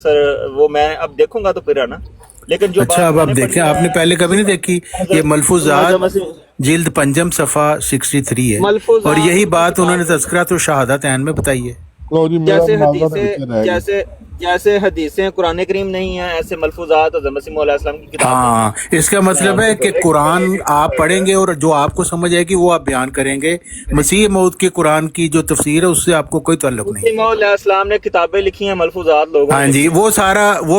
سر وہ میں اب دیکھوں گا تو پھر ہے نا، لیکن جو اچھا اب آپ دیکھیں، آپ نے پہلے کبھی نہیں دیکھی؟ یہ ملفوظات جلد پنجم صفحہ 63 ہے، اور یہی بات انہوں نے تذکرۃ الشہادتین میں بتائی ہے۔ جیسے حدیثیں جیسے حدیثیں قرآن کریم نہیں ہیں، ایسے ملفوظات حضرت مسیح علیہ السلام کی کتاب ہاں، اس کا مطلب ہے کہ قرآن آپ پڑھیں گے اور جو آپ کو سمجھ آئے گی وہ آپ بیان کریں گے، مسیح موعود کے قرآن کی جو تفسیر ہے اس سے آپ کو کوئی تعلق نہیں۔ مسیح علیہ السلام نے کتابیں لکھی ہیں ملفوظات لوگوں ہاں جی، وہ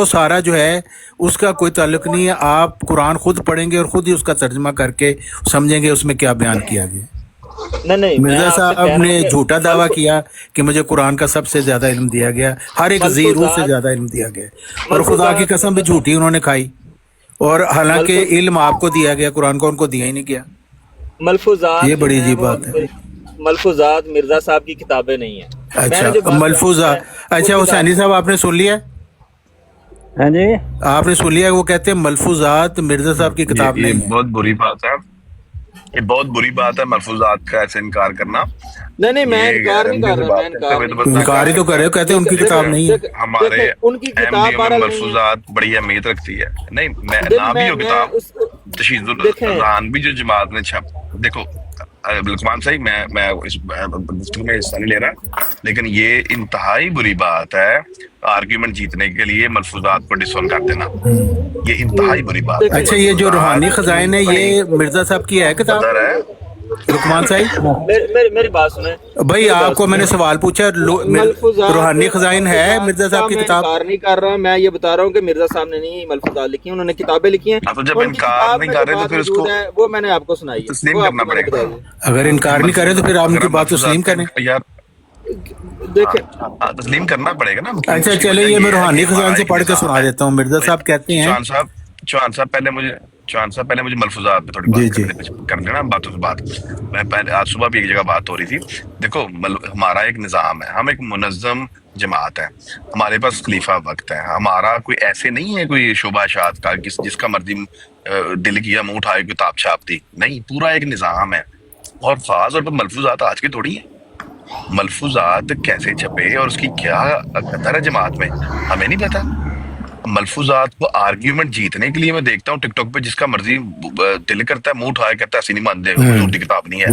سارا جو ہے اس کا کوئی تعلق نہیں ہے۔ آپ قرآن خود پڑھیں گے اور خود ہی اس کا ترجمہ کر کے سمجھیں گے اس میں کیا بیان کیا گیا۔ نہیں مرزا صاحب نے جھوٹا دعویٰ کیا کہ مجھے قرآن کا سب سے زیادہ علم دیا گیا، ہر ایک زیرو سے زیادہ علم دیا گیا، اور خدا کی قسم بھی جھوٹی انہوں نے کھائی، اور حالانکہ علم آپ کو دیا گیا، قرآن کو ان کو دیا ہی نہیں گیا۔ ملفوظات یہ بڑی عجیب بات ہے۔ ملفوظات مرزا صاحب کی کتابیں نہیں ہیں۔ اچھا ملفوظات، اچھا حسینی صاحب آپ نے سن لیا؟ ہاں جی، آپ نے سن لیا وہ کہتے ہیں ملفوظات مرزا صاحب کی کتاب نہیں ہے؟ بہت بری بات ہے، یہ بہت بری بات ہے ملفوظات کا ایسے انکار کرنا۔ نہیں میں انکار نہیں کر رہا، میں انکار ہی تو کر رہے ہو، کہتے ہیں ان کی کتاب نہیں ہے۔ ہمارے ان کی کتاب میں ملفوظات بڑی اہمیت رکھتی ہے۔ نہیں میں نہ بھی ہو کتاب تشہیر الاذہان بھی جو جماعت نے چھاپ، دیکھو لقمان صاحب میں اس گفتگو میں حصہ نہیں لے رہا، لیکن یہ انتہائی بری بات ہے آرگیومنٹ جیتنے کے لیے ملفوظات کو ڈسون کر دینا، یہ انتہائی بری بات ہے۔ اچھا یہ جو روحانی خزائن ہے یہ مرزا صاحب کی ہے کتاب؟ لقمان صاحب میری بات سنیں بھائی، آپ کو میں نے سوال پوچھا، روحانی خزائن ہے مرزا صاحب کی کتاب؟ انکار نہیں کر رہا، میں یہ بتا رہا ہوں کہ مرزا صاحب نے نہیں ملفوظات لکھی ہیں، انہوں نے کتابیں لکھی ہیں۔ تو جب انکار نہیں کر رہے تو پھر اس کو وہ میں نے آپ کو سنائی ہے، تسلیم کرنا پڑے گا۔ اگر انکار نہیں کر رہے تو پھر آپ ان کی بات تسلیم کریں۔ یار دیکھیں تسلیم کرنا پڑے گا نا۔ اچھا چلے یہ میں روحانی خزائن سے پڑھ کے سنا دیتا ہوں۔ مرزا صاحب کہتے ہیں، چوہان صاحب پہلے مجھے ملفوظات پہ تھوڑی بات کر لینا، باتوں سے بات۔ میں پہلے آج صبح بھی ایک جگہ بات ہو رہی تھی، دیکھو ہمارا ایک نظام ہے، ہم ایک منظم جماعت ہے، ہمارے پاس خلیفہ وقت ہے، ہمارا کوئی ایسے نہیں ہے کوئی شعبہ اشاعت کا جس کا مرضی دل کیا منہ اٹھائے کتاب چھاپ دی، نہیں، پورا ایک نظام ہے۔ اور خاص طور پر ملفوظات آج کی تھوڑی ہے، ملفوظات کیسے چھپے اور اس کی کیا قدر ہے جماعت میں ہمیں نہیں پتا۔ ملفوظات کو آرگیومنٹ جیتنے کے لیے میں دیکھتا ہوں ٹک ٹاک پہ جس کا مرضی دل کرتا ہے منہ اٹھائے کہتا ہے اسی نہیں مانتے، حضور کی کتاب نہیں ہے۔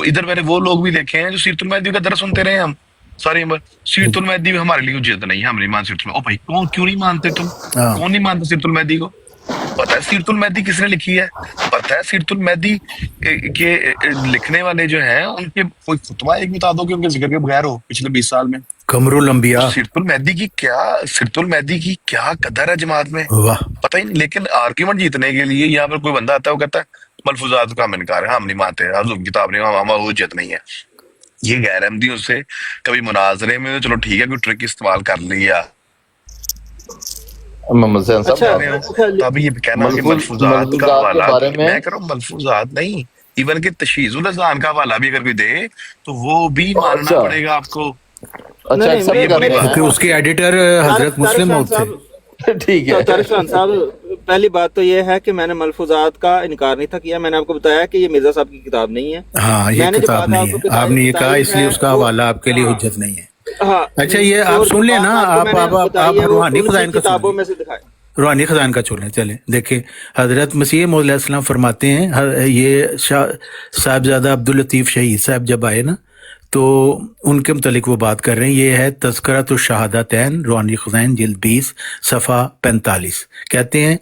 ادھر میں نے وہ لوگ بھی دیکھے ہیں جو سیرت المہدی کا درس سنتے رہے ہم ساری عمر، سیرت المہدی میں ہمارے لیے حجت نہیں ہے، ہم نہیں مان سیرت المہدی۔ او بھائی کیوں نہیں مانتے تم؟ کون نہیں مانتا سیرت المہدی کو؟ پتہ ہے سیرت المہدی کس نے لکھی ہے؟ پتہ ہے سیرت المہدی کے لکھنے والے جو ہیں ان کے کوئی فتویٰ ایک بتا دو کہ ان کے ذکر کے بغیر ہو پچھلے 20 سال میں؟ قمر الانبیاء۔ سیرت المہدی کی کیا قدر ہے جماعت میں پتہ ہی نہیں، لیکن آرگیومنٹ جیتنے کے لیے یہاں پر کوئی بندہ آتا ہے وہ کہتا ہے ملفوظات کا ہم انکار ہے، ہم نہیں مانتے، حضور کی کتاب نہیں، ہماری حجت نہیں ہے۔ یہ غیر احمدیوں سے کبھی مناظرے میں چلو ٹھیک ہے کوئی ٹرک استعمال کر لیا، ابھی یہ کہنا کہ ملفوظات کا حوالہ میں کروں، ملفوظات نہیں، ایون کہ تشہیر الاذہان کا حوالہ بھی اگر کوئی دے تو وہ بھی ماننا پڑے گا آپ کو۔ کیونکہ اس کے ایڈیٹر حضرت مسلم موعود تھے۔ ٹھیک ہے طارق خان صاحب، پہلی بات تو یہ ہے کہ میں نے ملفوظات کا انکار نہیں تھا کیا، میں نے آپ کو بتایا کہ یہ مرزا صاحب کی کتاب نہیں ہے۔ ہاں یہ کتاب نہیں ہے، آپ نے یہ کہا اس لیے اس کا حوالہ آپ کے لیے حجت نہیں ہے۔ اچھا یہ آپ سن لیں نا، آپ روحانی خزائن کا کتابوں میں سے دکھائے، روحانی خزائن کا چھوڑیں، چلیں دیکھیں حضرت مسیح موعود علیہ السلام فرماتے ہیں، یہ صاحبزادہ عبداللطیف شہید صاحب جب آئے نا تو ان کے متعلق وہ بات کر رہے ہیں، یہ ہے تذکرۃ الشہادتین روحانی خزائن جلد 20 صفحہ 45۔ کہتے ہیں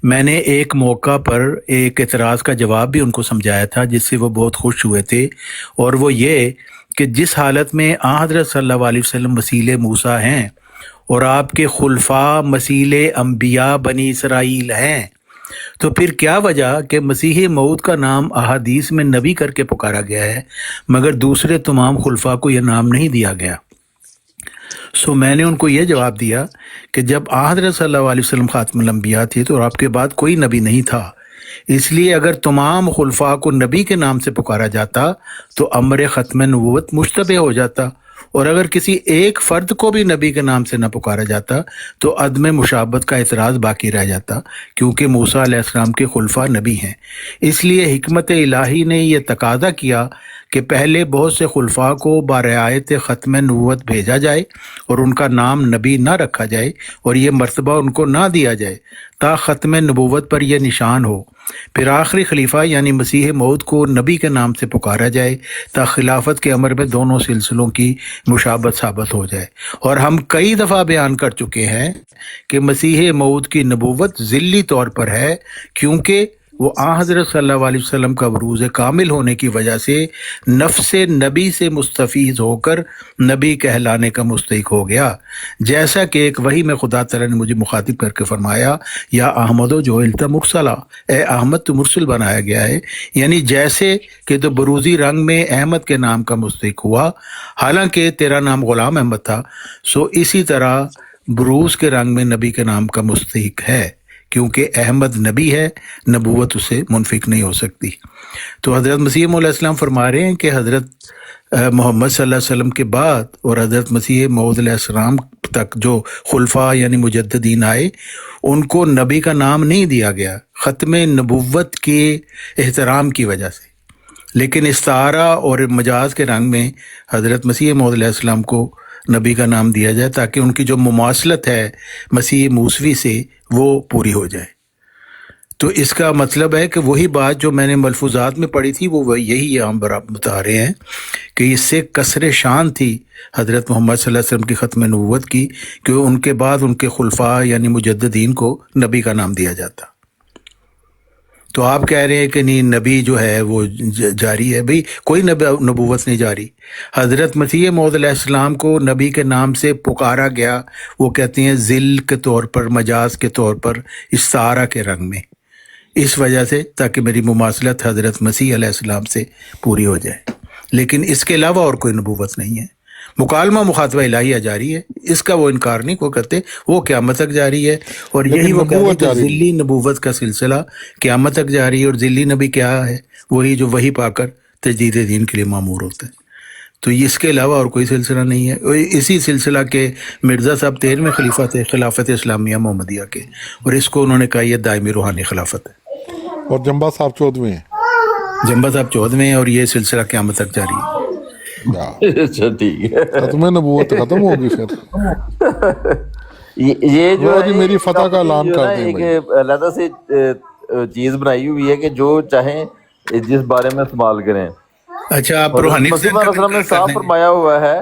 میں نے ایک موقع پر ایک اعتراض کا جواب بھی ان کو سمجھایا تھا جس سے وہ بہت خوش ہوئے تھے، اور وہ یہ کہ جس حالت میں آن حضرت صلی اللہ علیہ وسلم وسیلے موسیٰ ہیں اور آپ کے خلفاء مسیلے انبیاء بنی اسرائیل ہیں، تو پھر کیا وجہ کہ مسیح موعود کا نام احادیث میں نبی کر کے پکارا گیا ہے مگر دوسرے تمام خلفاء کو یہ نام نہیں دیا گیا؟ سو میں نے ان کو یہ جواب دیا کہ جب حضرت صلی اللہ علیہ وسلم خاتم الانبیاء تھے تو آپ کے بعد کوئی نبی نہیں تھا، اس لیے اگر تمام خلفاء کو نبی کے نام سے پکارا جاتا تو امر ختم نبوت مشتبہ ہو جاتا، اور اگر کسی ایک فرد کو بھی نبی کے نام سے نہ پکارا جاتا تو عدم مشابہت کا اعتراض باقی رہ جاتا، کیونکہ موسیٰ علیہ السلام کے خلفاء نبی ہیں۔ اس لیے حکمت الہی نے یہ تقاضا کیا کہ پہلے بہت سے خلفاء کو برعایت ختم نبوت بھیجا جائے اور ان کا نام نبی نہ رکھا جائے اور یہ مرتبہ ان کو نہ دیا جائے تا ختم نبوت پر یہ نشان ہو، پھر آخری خلیفہ یعنی مسیح موعود کو نبی کے نام سے پکارا جائے تا خلافت کے امر میں دونوں سلسلوں کی مشابہت ثابت ہو جائے۔ اور ہم کئی دفعہ بیان کر چکے ہیں کہ مسیح موعود کی نبوت ذلی طور پر ہے، کیونکہ وہ حضرت صلی اللہ علیہ وسلم کا بروز کامل ہونے کی وجہ سے نفس نبی سے مستفیض ہو کر نبی کہلانے کا مستحق ہو گیا، جیسا کہ ایک وحی میں خدا تعالیٰ نے مجھے مخاطب کر کے فرمایا، یا احمد و جعلت مرسلا، اے احمد تو مرسل بنایا گیا ہے، یعنی جیسے کہ تو بروزی رنگ میں احمد کے نام کا مستحق ہوا، حالانکہ تیرا نام غلام احمد تھا، سو اسی طرح بروز کے رنگ میں نبی کے نام کا مستحق ہے، کیونکہ احمد نبی ہے، نبوت اسے منفک نہیں ہو سکتی۔ تو حضرت مسیح موعود علیہ السلام فرما رہے ہیں کہ حضرت محمد صلی اللہ علیہ وسلم کے بعد اور حضرت مسیح موعود علیہ السلام تک جو خلفاء یعنی مجددین آئے، ان کو نبی کا نام نہیں دیا گیا ختم نبوت کے احترام کی وجہ سے، لیکن استعارہ اور مجاز کے رنگ میں حضرت مسیح موعود علیہ السلام کو نبی کا نام دیا جائے تاکہ ان کی جو مماثلت ہے مسیح موسوی سے وہ پوری ہو جائے۔ تو اس کا مطلب ہے کہ وہی بات جو میں نے ملفوظات میں پڑھی تھی وہ یہی ہم بتا رہے ہیں کہ اس سے کسر شان تھی حضرت محمد صلی اللہ علیہ وسلم کی ختم نبوت کی کہ ان کے بعد ان کے خلفاء یعنی مجددین کو نبی کا نام دیا جاتا۔ تو آپ کہہ رہے ہیں کہ نہیں نبی جو ہے وہ جاری ہے، بھئی کوئی نبوت نہیں جاری۔ حضرت مسیح موعود علیہ السلام کو نبی کے نام سے پکارا گیا، وہ کہتے ہیں ذل کے طور پر، مجاز کے طور پر، استعارہ کے رنگ میں، اس وجہ سے تاکہ میری مماثلت حضرت مسیح علیہ السلام سے پوری ہو جائے، لیکن اس کے علاوہ اور کوئی نبوت نہیں ہے۔ مکالمہ مخاطبہ الہیہ جاری ہے، اس کا وہ انکار نہیں کو کرتے، وہ قیامت تک جاری ہے، اور یہی وہ کہتے ہیں کہ ذلی نبوت کا سلسلہ قیامت تک جاری ہے، اور ذلی نبی کیا ہے؟ وہی جو وحی پا کر تجدید دین کے لیے مامور ہوتا ہے۔ تو اس کے علاوہ اور کوئی سلسلہ نہیں ہے۔ اور اسی سلسلہ کے مرزا صاحب 13ویں خلیفہ تھے خلافت اسلامیہ محمدیہ کے، اور اس کو انہوں نے کہا یہ دائمی روحانی خلافت ہے۔ اور جنبا صاحب 14ویں ہیں، جنبا صاحب 14ویں ہیں، اور یہ سلسلہ قیامت تک جاری ہے۔ اچھا ٹھیک ہے، ختم نبوت ختم ہوگی پھر۔ یہ جو جی میری فتح کا اعلان کر دیں بھائی۔ ایک علیحدہ سے چیز بنائی ہوئی ہے کہ جو چاہیں جس بارے میں استعمال کریں۔ اچھا آپ روحانی مسیح علیہ السلام نے صاف فرمایا ہوا ہے،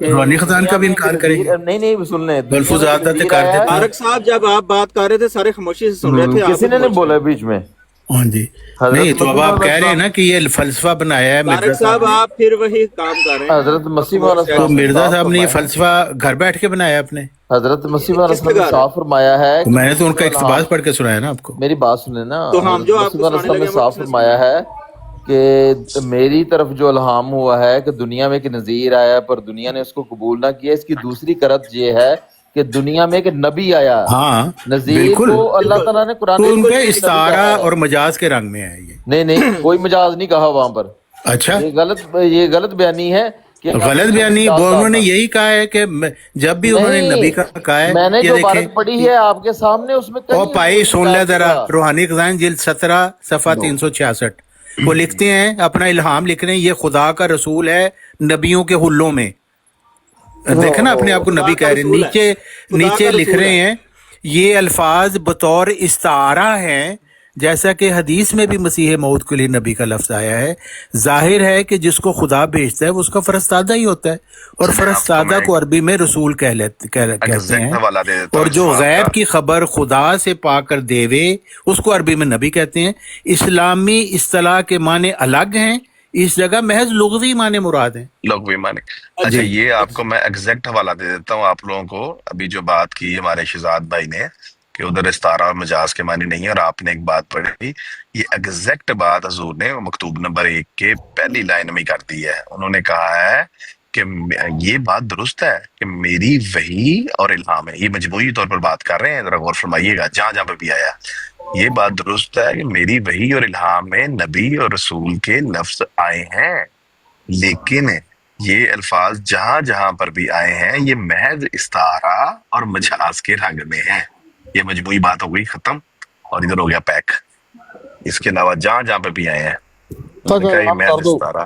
روحانی خزان کا بھی انکار کریں گے؟ نہیں سن لیں، ملفوظات کر دیتے ہیں۔ طارق صاحب جب آپ بات کر رہے تھے سارے خاموشی سے سن رہے تھے، کسی نے نہیں بولا بیچ میں۔ ہاں جی، نہیں تو اب آپ کہہ رہے ہیں نا کہ یہ فلسفہ بنایا ہے مرزا طارق صاحب، آپ پھر وہی کام کر رہے ہیں۔ حضرت مسیح علیہ تو السلام مرزا صاحب نے یہ فلسفہ گھر بیٹھ کے بنایا اپنے؟ حضرت مسیح علیہ السلام نے صاف فرمایا ہے، میں نے تو ان کا اقتباس پڑھ کے سنایا نا آپ کو۔ میری بات سنیں نا، تو ہم جو آپ مسیح علیہ السلام نے صاف فرمایا ہے کہ میری طرف جو الہام ہوا ہے کہ دنیا میں ایک نذیر آیا پر دنیا نے اس کو قبول نہ کیا، اس کی دوسری کرت یہ ہے کہ دنیا میں ایک نبی آیا، ہاں نذیر بالکل، کو اللہ تعالیٰ نے قرآن تو ان کا استعارہ اور مجاز کے رنگ میں ہے یہ۔ نہیں کوئی مجاز نہیں کہا وہاں پر، اچھا یہ غلط بیانی ہے کہ غلط بیانی، انہوں نے یہی کہا ہے کہ جب بھی انہوں نے نبی کا کہا ہے، میں نے یہ جو دیکھیں عبارت پڑھی ہے آپ کے سامنے، اس میں اور پائی سن لے ذرا، روحانی خزان جلد 17 صفحہ 366، وہ لکھتے ہیں اپنا الہام لکھ رہے ہیں، یہ خدا کا رسول ہے نبیوں کے حلوں میں، دیکھیں نا اپنے آپ کو نبی کہہ رہے ہیں، نیچے لکھ رہے ہیں یہ الفاظ بطور استعارہ ہیں، جیسا کہ حدیث میں بھی مسیح موعود کے لیے نبی کا لفظ آیا ہے۔ ظاہر ہے کہ جس کو خدا بھیجتا ہے وہ اس کا فرستادہ ہی ہوتا ہے، اور فرستادہ کو عربی میں رسول کہتے ہیں، اور جو غیب کی خبر خدا سے پا کر دیوے اس کو عربی میں نبی کہتے ہیں۔ اسلامی اصطلاح کے معنی الگ ہیں، اس جگہ محض لغوی معنی مراد ہیں، لغوی معنی۔ اچھا یہ آپ کو میں ایگزیکٹ حوالہ دے دیتا ہوں آپ لوگوں کو، ابھی جو بات کی ہمارے شہزاد بھائی نے کہ ادھر استعارہ اور مجاز کے معنی نہیں ہے، اور آپ نے ایک بات پڑھی، یہ ایگزیکٹ بات حضور نے مکتوب نمبر 1 کے پہلی لائن میں کر دی ہے۔ انہوں نے کہا ہے کہ یہ بات درست ہے کہ میری وحی اور الہام ہے، یہ مجموعی طور پر بات کر رہے ہیں، ذرا غور فرمائیے گا جہاں جہاں پہ بھی آیا، یہ بات درست ہے کہ میری وحی اور الہام میں نبی اور رسول کے لفظ آئے ہیں، لیکن یہ الفاظ جہاں جہاں پر بھی آئے ہیں یہ محض استعارہ اور مجاز کے رنگ میں ہیں۔ یہ مجموعی بات ہو گئی ختم، اور ادھر ہو گیا پیک۔ اس کے علاوہ جہاں جہاں پہ بھی آئے ہیں محض استعارہ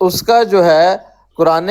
اس کا جو ہے قرآن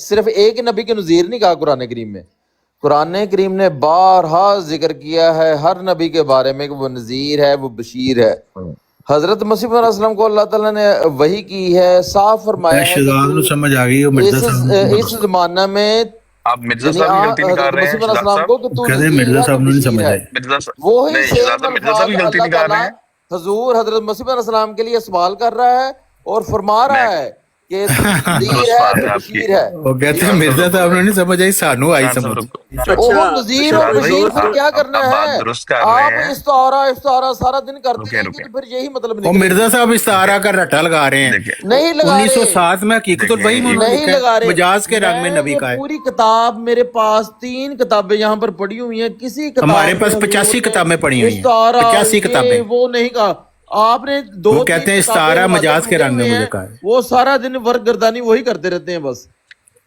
صرف ایک نبی کے نذیر نہیں کہا قرآن کریم میں. قرآن کریم نے بارہا ذکر کیا ہے ہر نبی کے بارے میں کہ وہ نذیر ہے، وہ بشیر ہے. حضرت مسیح علیہ السلام کو اللہ تعالیٰ نے وحی کی ہے، صاف فرمایا ہے کہ شہزاد نو سمجھ آ گئی مرزا صاحب اس زمانہ میں آپ مرزا یعنی صاحب کی غلطی حضرت نکال رہے مسیح ہیں علیہ شہزاد السلام صاحب، کو کہ تو کہتے ہیں نذیر مرزا ہے، صاحب تو نے نہیں بشیر سمجھ ہے. آئی. مرزا صاحب وہی نہیں، سیم شہزاد صاحب مرزا صاحب الفاظ کی غلطی اللہ نکال رہے تعالیٰ ہیں. حضور حضرت مسیح علیہ السلام کے لیے سوال کر رہا ہے اور فرما میں رہا ہے کہ تو نذیر درست ہے، بات تو ہے آپ کی. بشیر ہے. وہ کہتے ہیں شان صاحب مرزا رکو، صاحب نے نہیں سمجھ آئی، سانو آئی شان صاحب سمجھ. رکو. اوہ نذیر اور شہزاد بھائی بشیر پھر کیا کرنا آپ بات ہے؟ درست کر رہے آپ ہیں. استعارہ سارا دن کرتے رکے رہیں گے رکے تو پھر یہی مطلب وہ نکلے گا. مرزا صاحب استعارہ کا رٹا لگا رہے ہیں. دیکھیں نہیں لگا رہے، 1907 میں حقیقت الوحی میں انہوں نے نہیں لکھا لگا ہے، رہے. مجاز کے رنگ میں نبی یہ کا ہے. پوری کتاب میرے پاس 3 کتابیں یہاں پر پڑھی ہوئی ہیں، کسی کتاب ہمارے میں پاس حضور 85 نے کتابیں پڑھی ہوئی ہیں، استعارہ 85 کتابیں. یہ وہ نہیں کہا. آپ نے وہ 2-3 کہتے ہیں کتابیں استعارہ ہمارے مجاز کے پڑھے رنگ میں ہوئے مجھے ہیں، کہا ہے. وہ سارا دن ورگردانی وہی کرتے رہتے ہیں بس.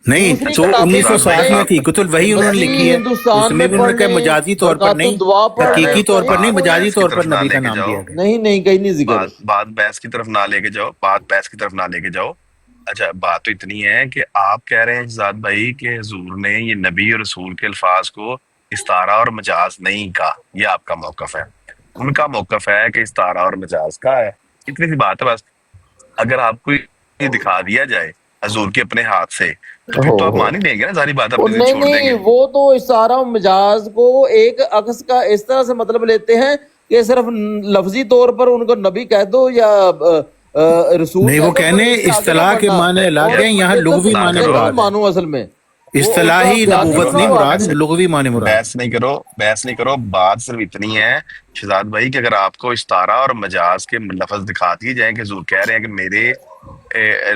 نہیں دوسری تو کتابیں 1907 میں حقیقت الوحی انہوں نے وسیع لکھی ہے، اس ہندوستان میں میں بھی انہوں نے کہا پڑھنے، مجازی طور پر برکات نہیں، الدعا پڑھنے، حقیقی طور پر نہیں، کہیں مجازی بحث کی طور طرف پر نہ نبی لے کا کے نام جاؤ، دیا گیا. نہیں کہیں نہیں ذکر. بات بحث کی طرف نہ لے کے جاؤ، بات بحث کی طرف نہ لے کے جاؤ. اچھا بات تو اتنی ہے کہ آپ کہہ رہے ہیں شہزاد بھائی کہ حضور نے یہ نبی اور رسول کے الفاظ کو استعارہ اور مجاز نہیں کہا، یہ آپ کا موقف ہے. ان کا موقف ہے کہ استعارہ اور مجاز کا ہے. اتنی سی بات ہے بس. اگر آپ کو یہ دکھا دیا جائے حضور کے اپنے ہاتھ سے تو پھر تو آپ مان ہی لیں گے نا، ساری بات اپنی سے چھوڑ دیں گے. وہ تو استعارہ و مجاز کو ایک عکس کا اس طرح سے مطلب لیتے ہیں کہ صرف لفظی طور پر ان کو نبی کہہ دو یا رسول نہیں، کہہ وہ دو، کہنے پر اس سے آگے نہ اصطلاح کے بڑھنا. معنی الگ اور ہیں، یہاں یہ تو لغوی معنی بالکل مراد ہے. مانو اصل میں اصطلاحی نبوت نہیں مراد، لغوی معنی مراد. بحث نہیں کرو. بات صرف اتنی ہے شہزاد بھائی کہ اگر آپ کو استعارہ اور مجاز کے لفظ دکھا دیے جائیں کہ حضور کہہ رہے ہیں کہ میرے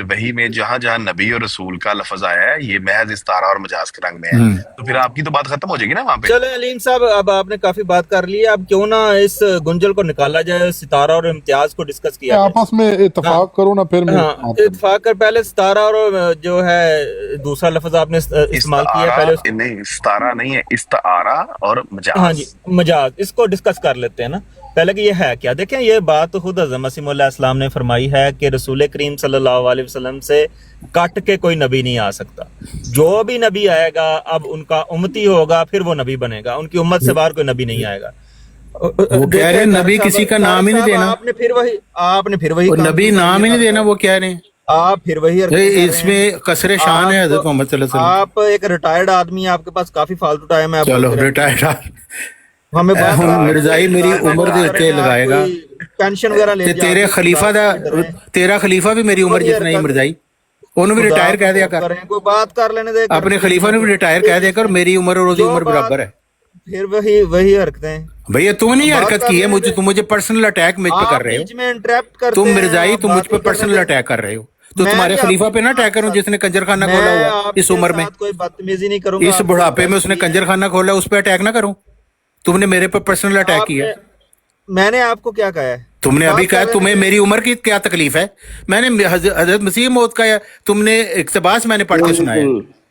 وحی میں جہاں جہاں نبی اور رسول کا لفظ آیا ہے یہ محض استعارہ اور مجاز کے رنگ میں ہے، تو پھر آپ کی تو بات ختم ہو جائے گی نا وہاں پہ. چلیں علیم صاحب، اب آپ نے کافی بات کر لی ہے، اب کیوں نہ اس گنجل کو نکالا جائے، ستارہ اور امتیاز کو ڈسکس کیا جائے. آپس میں اتفاق کرو نا، پھر ہاں اتفاق کر. پہلے ستارہ اور جو ہے دوسرا لفظ آپ نے استعمال کیا ہے، پہلے نہیں استعارہ نہیں ہے، استعارہ اور مجاز. ہاں جی مجاز، اس کو ڈسکس کر لیتے ہیں نا پہلے کہ یہ ہے کیا. دیکھیں یہ بات خود حضرت مسیح علیہ السلام نے فرمائی ہے کہ رسول کریم صلی اللہ علیہ وسلم سے کٹ کے کوئی نبی نہیں آ سکتا. جو بھی نبی آئے گا اب ان کا امتی ہوگا، پھر وہ نبی بنے گا، ان کی امت سے باہر کوئی نبی نہیں آئے گا. وہ کہہ رہے ہیں نبی کسی کا نام ہی نہیں دینا، آپ نے پھر وہی نبی نام ہی نہیں دینا. وہ کہہ رہے ہیں آپ پھر وہی اس میں قصر شان ہے حضرت محمد صلی اللہ علیہ وسلم. آپ ایک ریٹائرڈ آدمی ہیں، آپ کے پاس کافی فالتو ٹائم ہے. چلو ریٹائرڈ ہمیں بات مرزائی میری عمر دیتے لگائے گا، پینشن وغیرہ لے تیرے خلیفہ دا، تیرا خلیفہ بھی میری عمر جتنا ہی مرزائی، انہوں بھی ریٹائر کہہ دیا کر، کوئی بات کر لینے دے، اپنے خلیفہ نے بھی ریٹائر کہہ دیا کر، میری عمر اور اس کی عمر برابر ہے. پھر وہی حرکتیں. بھیا تو نہیں حرکت کی ہے، تم مجھے پرسنل اٹیک مجھ پہ کر رہے ہو. تم مرزائی تم مجھ پہ پرسنل اٹیک کر رہے ہو، تو تمہارے خلیفہ پہ نہ اٹیک کروں جس نے کنجر خانہ کھولا ہوا اس عمر میں، کوئی بدتمیزی نہیں کروں گا. اس بڑھاپے میں اس نے کنجر خانہ کھولا، اس پہ اٹیک نہ کروں. تم نے میرے پہ پرسنل اٹیک کیا. میں نے آپ کو کیا کہا ہے؟ تم نے ابھی کہا تمہیں میری عمر کی کیا تکلیف ہے. میں نے حضرت مسیح موت کا تم نے اقتباس میں نے پڑھ کے سنایا،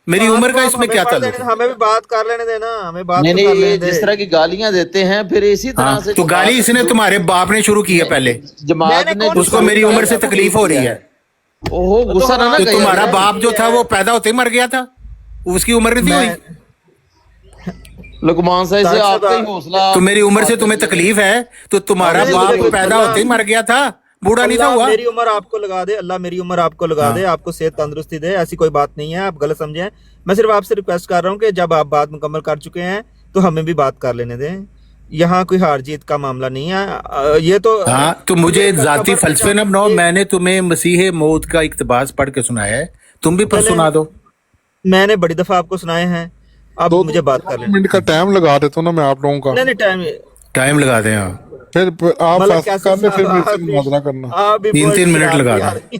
میری عمر کا اس میں کیا تعلق ہے؟ ہمیں بھی بات کر لینے دینا، ہمیں بات کر نہیں لینے دے. جس طرح کی گالیاں دیتے ہیں پھر اسی طرح سے تو گالی اس نے تمہارے باپ نے شروع کی ہے پہلے، جماعت نے اس کو میری عمر سے تکلیف ہو رہی ہے. غصہ نہ تو تمہارا باپ جو تھا وہ پیدا ہوتے ہی مر گیا تھا، اس کی عمر نہیں تھی ہوئی. لقمان صاحب سے آپ کا ہی حوصلہ، تو میری عمر سے تمہیں تکلیف ہے تو تمہارا باپ پیدا ہوتے ہی مر گیا تھا، بوڑھا نہیں تھا ہوا. میری عمر آپ کو لگا دے، اللہ میری عمر آپ کو لگا دے، آپ کو صحت تندرستی دے، ایسی کوئی بات نہیں ہے، آپ غلط سمجھیں. میں صرف آپ سے ریکویسٹ کر رہا ہوں کہ جب آپ بات مکمل کر چکے ہیں تو ہمیں بھی بات کر لینے دیں. یہاں کوئی ہار جیت کا معاملہ نہیں ہے. یہ تو ہاں تو مجھے ذاتی فلسفے نہ بناؤ، میں نے تمہیں مسیح موت کا اقتباس پڑھ کے سنایا ہے، تم بھی پر سنا دو. میں نے بڑی دفعہ آپ کو سنائے ہیں، اب مجھے بات کر لیں. منٹ کا ٹائم لگا دیتا ہوں نا میں آپ لوگوں کا. نہیں ٹائم لگا دیں پھر آپ فیصلہ کر لیں، پھر میرے سے مناظرہ کرنا. 3 منٹ لگا دو.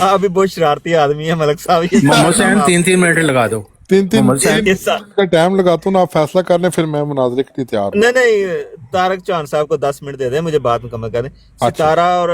آپ بھی بہت شرارتی آدمی ہے ملک صاحب. محمد صاحب 3 منٹ لگا دو. 3 منٹ کا ٹائم لگاتا ہوں نا، آپ فیصلہ کر لیں، پھر میں مناظرے کے لیے تیار ہوں. نہیں طارق چوہان صاحب کو 10 منٹ دے دیں، مجھے بات مکمل کر دیں. ستارہ اور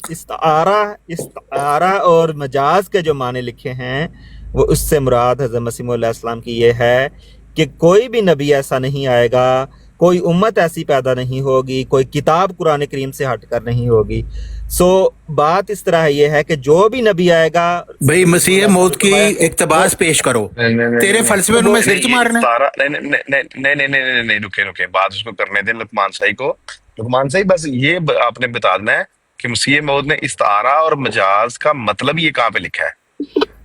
استعارہ اور مجاز کے جو معنی لکھے ہیں وہ اس سے مراد حضرت مسیح علیہ السلام کی یہ ہے کہ کوئی بھی نبی ایسا نہیں آئے گا کوئی امت ایسی پیدا نہیں ہوگی، کوئی کتاب قرآن کریم سے ہٹ کر نہیں ہوگی. سو بات اس طرح یہ ہے کہ جو بھی نبی آئے گا بھائی مسیح موت کی اقتباس پیش کرو. تیرے فلسفے میں سرچ مارنا نہیں رکے بات اس کو کرنے دیں لقمان صاحب کو. لقمان صاحب بس یہ آپ نے بتا دینا ہے کہ مسیح موعود نے استعارہ اور مجاز کا مطلب یہ کہاں پہ لکھا ہے.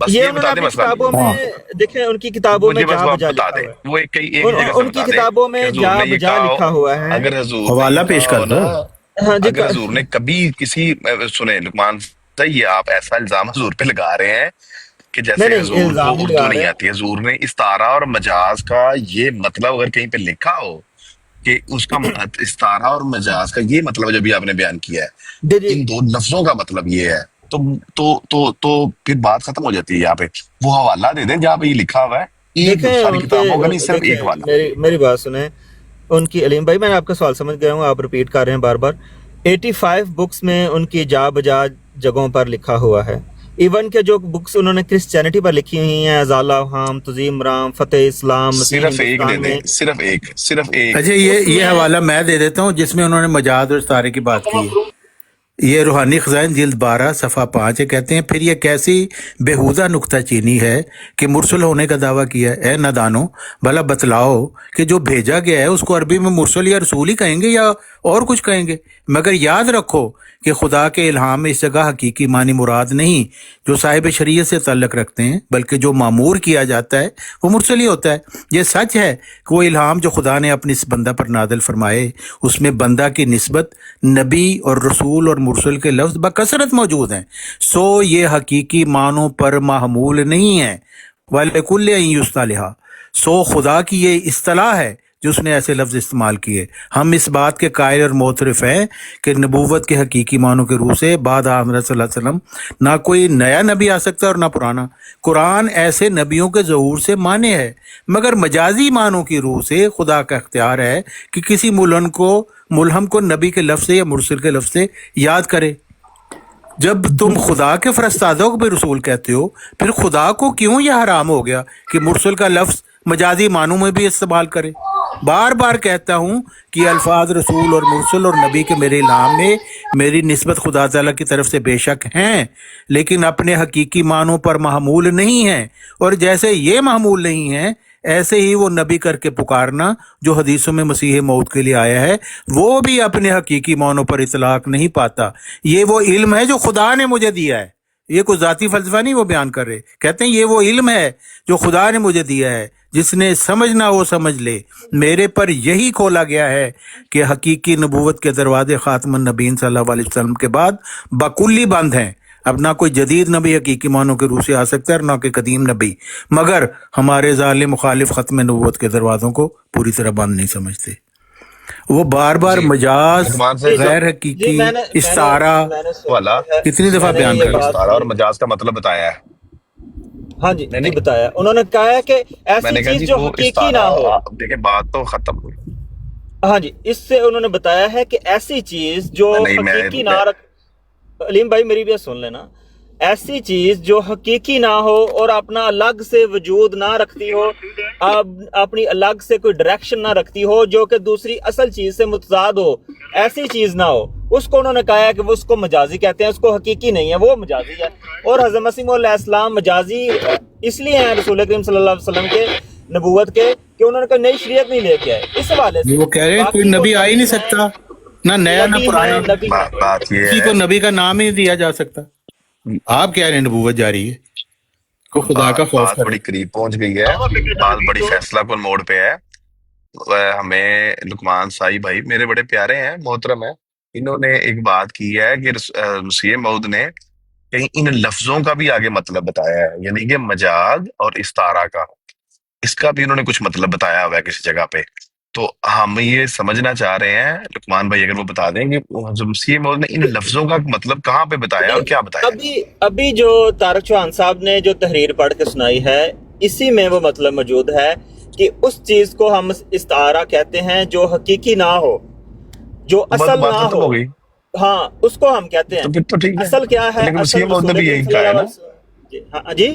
بس یہ یہ انہوں نے بتا دیں اپنی مسئلہ کتابوں میں دیکھیں، ان کی کتابوں میں مجھے بس جا وہ بجا بتا لکھا دیں. ہوا ہے. وہ ایک جگہ سے ان کی بتا دیں کتابوں کہ میں حضور جا نے یہ بجا کہا لکھا ہو. ہوا ہے. اگر حضور حوالہ نے پیش کہا کر ہو دو. نا، ہاں جی اگر حضور نے کبھی کسی سنیں لقمان صحیح ہے، آپ ایسا الزام حضور پہ لگا رہے ہیں کہ نہیں جیسے نہیں حضور کو الزام نہیں اردو لگا نہیں رہے. آتی. حضور نے استعارہ اور مجاز کا یہ مطلب اگر کہیں پہ لکھا ہو کہ اس کا استعارہ اور مجاز کا یہ مطلب جو بھی آپ نے بیان کیا ہے، جی جی ان دو لفظوں کا مطلب یہ ہے، تو پھر بات ختم ہو جاتی ہے. یہاں پہ وہ حوالہ دے دیں جہاں پہ یہ لکھا ہوا ہے. ایک دیکھیں ساری ان کے، کتابوں کا نہیں، صرف دیکھیں ایک حوالہ. میری بات سنیں. ان کی علیم بھائی، میں آپ کا سوال سمجھ گیا ہوں، آپ ریپیٹ کر رہے ہیں بار بار. 85 بکس میں ان کی جا بجا جگہوں پر لکھا ہوا ہے. ایون کہ جو بکس انہوں نے کرسچینٹی پر لکھی ہوئی ہیں، ازالہ ہام، تزیم رام، فتح اسلام، مسیح صرف ایک دے ہندوستان دیں، میں، صرف ایک. اچھا اس یہ میں حوالہ میں دے دیتا ہوں جس میں انہوں نے مجاز اور استعارے کی بات کی ہے. یہ روحانی خزائن جلد 12 صفحہ 5 ہے. کہتے ہیں پھر یہ کیسی بےہودہ نکتہ چینی ہے کہ مرسل ہونے کا دعویٰ کیا ہے. اے نادانو، بھلا بتلاؤ کہ جو بھیجا گیا ہے اس کو عربی میں مرسل یا رسول ہی کہیں گے یا اور کچھ کہیں گے؟ مگر یاد رکھو کہ خدا کے الہام میں اس جگہ حقیقی معنی مراد نہیں جو صاحب شریعت سے تعلق رکھتے ہیں، بلکہ جو معمور کیا جاتا ہے وہ مرسل ہی ہوتا ہے. یہ سچ ہے کہ وہ الہام جو خدا نے اپنی اس بندہ پر نازل فرمائے اس میں بندہ کی نسبت نبی اور رسول اور مرسل کے لفظ بکثرت موجود ہیں. سو یہ حقیقی معنوں پر محمول نہیں ہے. وَلِكُلٍّ يُصْطَلَحٌ، سو خدا کی یہ اصطلاح ہے جس نے ایسے لفظ استعمال کیے. ہم اس بات کے قائل اور معترف ہیں کہ نبوت کے حقیقی معنوں کے روح سے بعد حضرت صلی اللہ علیہ وسلم نہ کوئی نیا نبی آ سکتا اور نہ پرانا. قرآن ایسے نبیوں کے ظہور سے مانے ہے، مگر مجازی معنوں کی روح سے خدا کا اختیار ہے کہ کسی ملہم کو نبی کے لفظ سے یا مرسل کے لفظ سے یاد کرے. جب تم خدا کے فرستادوں کو بھی رسول کہتے ہو، پھر خدا کو کیوں یہ حرام ہو گیا کہ مرسل کا لفظ مجازی معنوں میں بھی استعمال کرے؟ بار بار کہتا ہوں کہ الفاظ رسول اور مرسل اور نبی کے میرے الہام میں میری نسبت خدا تعالیٰ کی طرف سے بے شک ہیں، لیکن اپنے حقیقی معنوں پر محمول نہیں ہیں. اور جیسے یہ محمول نہیں ہیں، ایسے ہی وہ نبی کر کے پکارنا جو حدیثوں میں مسیح موعود کے لیے آیا ہے وہ بھی اپنے حقیقی معنوں پر اطلاق نہیں پاتا. یہ وہ علم ہے جو خدا نے مجھے دیا ہے. یہ کوئی ذاتی فلسفہ نہیں وہ بیان کر رہے، کہتے ہیں یہ وہ علم ہے جو خدا نے مجھے دیا ہے، جس نے سمجھنا وہ سمجھ لے. میرے پر یہی کھولا گیا ہے کہ حقیقی نبوت کے دروازے خاتم النبیین صلی اللہ علیہ وسلم کے بعد بکلی بند ہیں. اب نہ کوئی جدید نبی حقیقی معنوں کے روح سے آ سکتا ہے اور نہ کوئی قدیم نبی، مگر ہمارے ظالم مخالف ختم نبوت کے دروازوں کو پوری طرح بند نہیں سمجھتے. وہ بار بار جی مجاز، لقمان صاحب غیر جی حقیقی، میں نے استعارہ والا کتنی دفعہ میں نے بیان یہ کر بات استعارہ اور مجاز کا مطلب بتایا ہے. ہاں جی نہیں جی نہیں، بتایا. انہوں نے کہا ہے کہ میں ایسی نے کہا چیز جی جو وہ حقیقی نہ ہو. استعارہ، دیکھیں بات تو ختم ہوئی. ہاں جی، اس سے انہوں نے بتایا ہے کہ ایسی چیز جو نہیں حقیقی نہ رکھ، علیم بھائی میری بھی سن لینا، ایسی چیز جو حقیقی نہ ہو اور اپنا الگ سے وجود نہ رکھتی ہو، اپنی الگ سے کوئی ڈائریکشن نہ رکھتی ہو، جو کہ دوسری اصل چیز سے متضاد ہو، ایسی چیز نہ ہو، اس کو انہوں نے کہا ہے کہ وہ اس کو مجازی کہتے ہیں، اس کو حقیقی نہیں ہے، وہ مجازی ہے. اور حضرت مسیح علیہ السلام مجازی اس لیے ہیں رسول کریم صلی اللہ علیہ وسلم کے نبوت کے کہ انہوں نے کوئی نئی شریعت نہیں لے کے آئے. اس حوالے سے وہ کہہ رہے ہیں کوئی باقی وہ نبی آ ہی نبی نہیں ہیں، سکتا، نہ نیا نہ نبی پرانا، ہیں، نبی ہیں. بات یہ کسی ہے، کو نبی کا نام ہی نہیں دیا جا سکتا. آپ کہہ رہے ہیں نبوت جاری ہے، کو خدا کا خوف بات کرے. بڑی قریب پہنچ گئی ہے، بات بڑی فیصلہ کن موڑ پہ ہے. ہمیں لقمان صاحب بھائی میرے بڑے پیارے ہیں، محترم ہیں. انہوں نے ایک بات کی ہے کہ مسیح موعود نے کہیں ان لفظوں کا بھی آگے مطلب بتایا ہے، یعنی کہ مجاز اور استعارہ کا، اس کا بھی انہوں نے کچھ مطلب بتایا ہوا ہے کسی جگہ پہ. تو ہم یہ سمجھنا چاہ رہے ہیں لقمان بھائی اگر وہ بتا دیں کہ مسیح موعود نے ان لفظوں کا مطلب کہاں پہ بتایا اور کیا بتایا. ابھی جو طارق چوہان صاحب نے جو تحریر پڑھ کے سنائی ہے، اسی میں وہ مطلب موجود ہے کہ اس چیز کو ہم استعارہ کہتے ہیں جو حقیقی نہ ہو، جو بس اصل بات نہ ختم ہو. ہو گئی. ہاں اس کو ہم کہتے ہیں. تو پھر تو ٹھیک ہے، اصل کیا ہے؟ لیکن مسیح اصل موعود نے رسول بھی کریم یہی صلی کہا ہے اللہ نا. علیہ وسلم. جی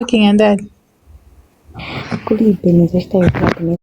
Looking at that. Good evening, Mr. Stephanie.